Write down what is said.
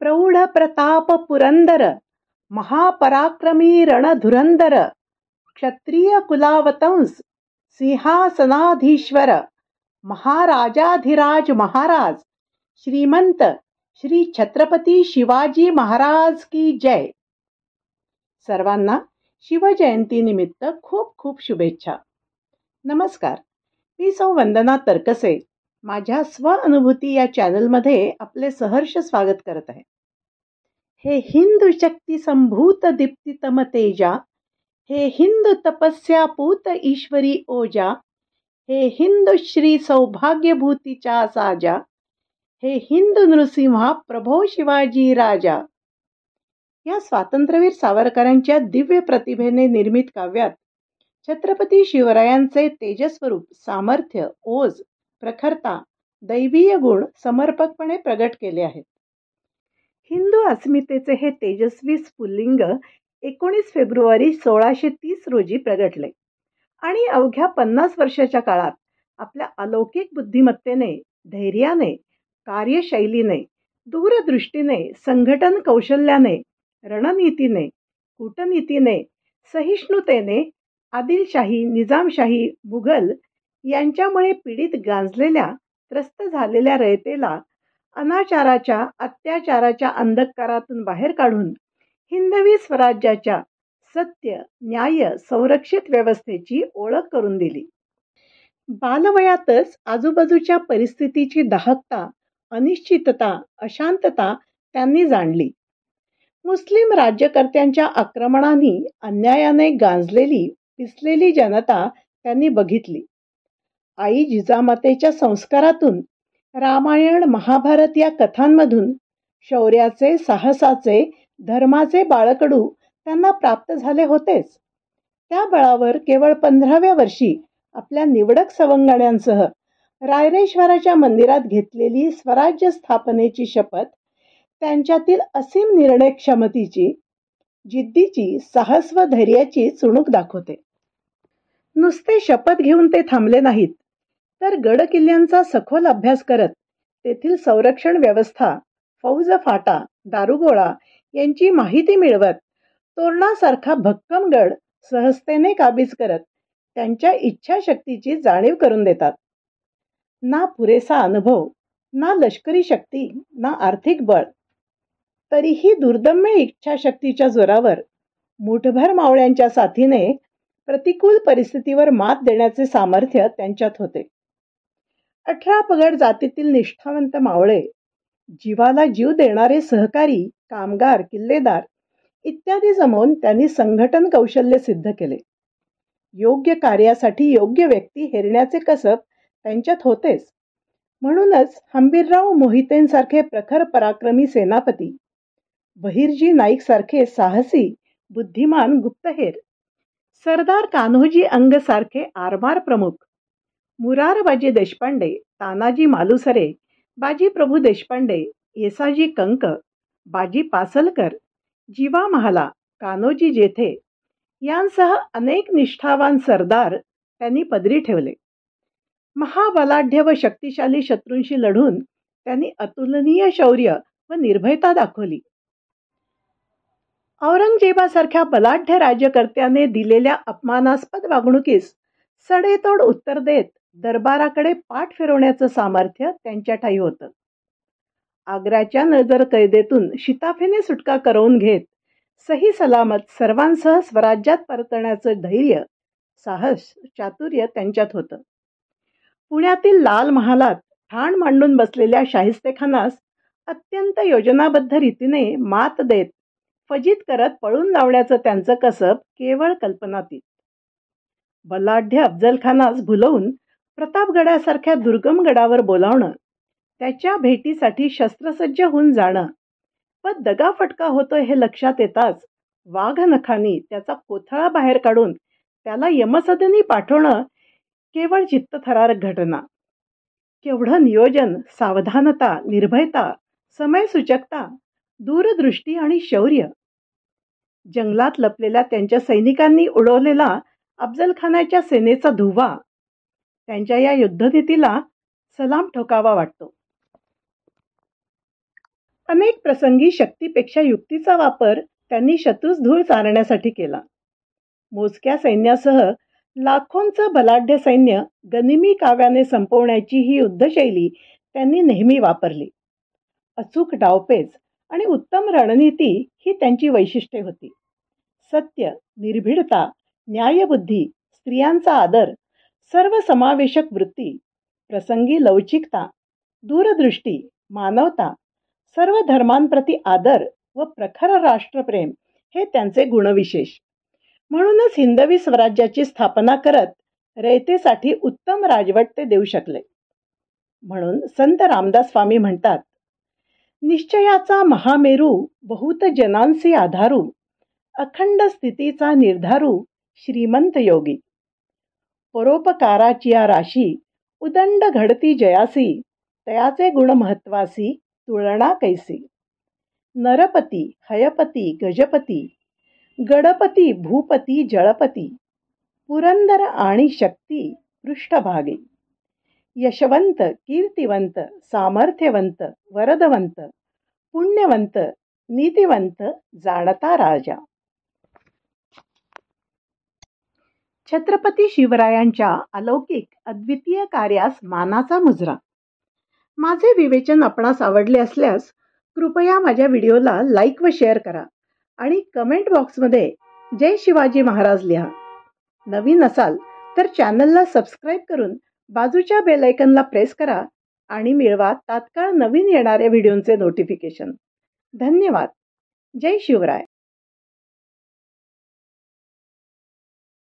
प्रौढ प्रताप पुरंदर, महापराक्रमी रणधुरंदर, क्षत्रिय कुलावतंस, सिंहासनाधीश्वर, महाराजाधिराज महाराज, श्रीमंत श्री छत्रपती शिवाजी महाराज की जय. सर्वांना शिवजयंतीनिमित्त खूप खूप शुभेच्छा. नमस्कार, मी सौ वंदना तरकसे माझ्या स्वअनुभूती या चॅनलमध्ये आपले सहर्ष स्वागत करत आहे. हे हिंदू शक्ती संभूत दीप्तितम तेजा, हे हिंदू तपस्या पूत ईश्वरी ओजा, हे हिंदू श्री सौभाग्यभूतीच्या साजा, हे हिंदू नृसिंहा प्रभो शिवाजी राजा. या स्वातंत्र्यवीर सावरकरांच्या दिव्य प्रतिभेने निर्मित काव्यात छत्रपती शिवरायांचे तेजस्वरूप, सामर्थ्य, ओज, प्रखरता, दैवीय गुण समर्पकपणे प्रगट केले आहेत. हिंदू अस्मितेचे हे तेजस्वी स्फुल्लिंग 19 फेब्रुवारी 1630 रोजी प्रगटले आणि अवघ्या 50 वर्षाच्या काळात आपल्या अलौकिक बुद्धिमत्तेने, धैर्याने, कार्यशैलीने, दूरदृष्टीने, संघटन कौशल्याने, रणनीतीने, कूटनीतीने, सहिष्णुतेने आदिलशाही, निजामशाही, मुघल यांच्यामुळे पीडित गांजलेल्या, त्रस्त झालेल्या रयतेला अनाचाराच्या, अत्याचाराच्या अंधकारातून बाहेर काढून हिंदवी स्वराज्याच्या सत्य, न्याय, संरक्षित व्यवस्थेची ओळख करून दिली. बालवयातच आजूबाजूच्या परिस्थितीची दाहकता, अनिश्चितता, अशांतता त्यांनी जाणली. मुस्लिम राज्यकर्त्यांच्या आक्रमणांनी अन्यायाने गांजलेली, पिसलेली जनता त्यांनी बघितली. आई जिजामातेच्या संस्कारातून, रामायण, महाभारत या कथांमधून शौर्याचे, साहसाचे, धर्माचे बाळकडू त्यांना प्राप्त झाले होतेच. त्या बळावर केवळ 15व्या वर्षी आपल्या निवडक सवंगड्यांसह रायरेश्वराच्या मंदिरात घेतलेली स्वराज्य स्थापनेची शपथ त्यांच्यातील असीम निर्णय क्षमतेची, जिद्दीची, साहस व धैर्याची चुणूक दाखवते. नुसते शपथ घेऊन ते थांबले नाहीत, तर गड किल्ल्यांचा सखोल अभ्यास करत तेथील संरक्षण व्यवस्था, फौज फाटा, दारुगोळा यांची माहिती मिळवत तोरणासारखा भक्कम गड सहजतेने काबीज करत त्यांच्या इच्छाशक्तीची जाणीव करून देतात. ना पुरेसा अनुभव, ना लष्करी शक्ती, ना आर्थिक बळ, तरीही दुर्दम्य इच्छाशक्तीच्या जोरावर मुठभर मावळ्यांच्या साथीने प्रतिकूल परिस्थितीवर मात देण्याचे सामर्थ्य त्यांच्यात होते. 18 पगड जातीतील निष्ठावंत मावळे, जीवाला जीव देणारे सहकारी, कामगार, किल्लेदार इत्यादी जमवून त्यांनी संघटन कौशल्य सिद्ध केले. योग्य कार्यासाठी योग्य व्यक्ती हेरण्याचे कसब त्यांच्यात होतेच. म्हणूनच हंबीरराव मोहितेंसारखे प्रखर पराक्रमी सेनापती, बहिर्जी नाईक सारखे साहसी, बुद्धिमान गुप्तहेर, सरदार कान्होजी अंग सारखे आरमार प्रमुख, मुरारबाजी देशपांडे, तानाजी मालुसरे, बाजी प्रभू देशपांडे, येसाजी कंक, बाजी पासलकर, जीवा महाला, कान्होजी जेथे यांसह अनेक निष्ठावान सरदार त्यांनी पदरी ठेवले. महाबलाढ्य व शक्तिशाली शत्रूंशी लढून त्यांनी अतुलनीय शौर्य व निर्भयता दाखवली. औरंगजेबासारख्या बलाढ्य राज्यकर्त्याने दिलेल्या अपमानास्पद वागणुकीस सडेतोड उत्तर देत दरबाराकडे पाठ फिरवण्याचं सामर्थ्य त्यांच्या ठायी होतं. आग्र्याच्या नजर कैदेतून शिताफीने सुटका करवून घेत सही सलामत सर्वांसह स्वराज्यात परतण्याचं धैर्य, साहस, चातुर्य त्यांच्यात होतं. पुण्यातील लाल महालात ठाण मांडून बसलेल्या शाहिस्तेखानास अत्यंत योजनाबद्ध रीतीने मात देत, फजित करत पळून लावण्याचं त्यांचं कसब केवळ कल्पनातीत. बलाढ्य अफजलखानास भुलवून प्रतापगडासारख्या दुर्गम गडावर बोलावणं, त्याच्या भेटीसाठी शस्त्रसज्ज होऊन जाणं व दगाफटका होतोय हे लक्षात येताच वाघनखांनी त्याचा कोथळा बाहेर काढून त्याला यमसदनी पाठवणं केवळ चित्तथरारक घटना. केवढं नियोजन, सावधानता, निर्भयता, समयसूचकता, दूरदृष्टी आणि शौर्य. जंगलात लपलेल्या त्यांच्या सैनिकांनी उडवलेला अफजलखानाच्या सेनेचा धुव्वा त्यांच्या या युद्धनीतीला सलाम ठोकावा वाटतो. अनेक प्रसंगी शक्तीपेक्षा युक्तीचा वापर त्यांनी शत्रूस धूळ चारण्यासाठी केला. मोजक्या सैन्यासह लाखोंचं बलाढ्य सैन्य गनिमी काव्याने संपवण्याची ही युद्धशैली त्यांनी नेहमी वापरली. अचूक डावपेच आणि उत्तम रणनीती ही त्यांची वैशिष्ट्ये होती. सत्य, निर्भीडता, न्यायबुद्धी, स्त्रियांचा आदर, सर्वसमावेशक वृत्ती, प्रसंगी लवचिकता, दूरदृष्टी, मानवता, सर्व धर्मांप्रती आदर व प्रखर राष्ट्रप्रेम हे त्यांचे गुणविशेष. म्हणूनच हिंदवी स्वराज्याची स्थापना करत रयतेसाठी उत्तम राजवट ते देऊ शकले. म्हणून संत रामदास स्वामी म्हणतात, निश्चयाचा महामेरू बहुत जनांसी आधारू, अखंड स्थितीचा निर्धारू श्रीमंत योगी. परोपकाराची या राशी उदंड घडती जयासी, तयाचे गुण महत्वासी तुलना कैसी. नरपती, हयपती, गजपती, गडपती, भूपती, जळपती, पुरंदर आणि शक्ती पृष्ठभागी. यशवंत, कीर्तिवंत, सामर्थ्यवंत, वरदवंत, पुण्यवंत, नीतिवंत, जाणता राजा. छत्रपती शिवरायांच्या अलौकिक अद्वितीय कार्यास मानाचा मुजरा. माझे विवेचन आपणास आवडले असल्यास कृपया माझ्या व्हिडिओला लाईक व शेअर करा आणि कमेंट बॉक्समध्ये जय शिवाजी महाराज लिहा. नवीन असाल तर चॅनलला सबस्क्राईब करून बाजूच्या बेल आयकॉनला प्रेस करा आणि मिळवा तात्काळ नवीन येणाऱ्या व्हिडिओंचे नोटिफिकेशन. धन्यवाद. जय शिवराय.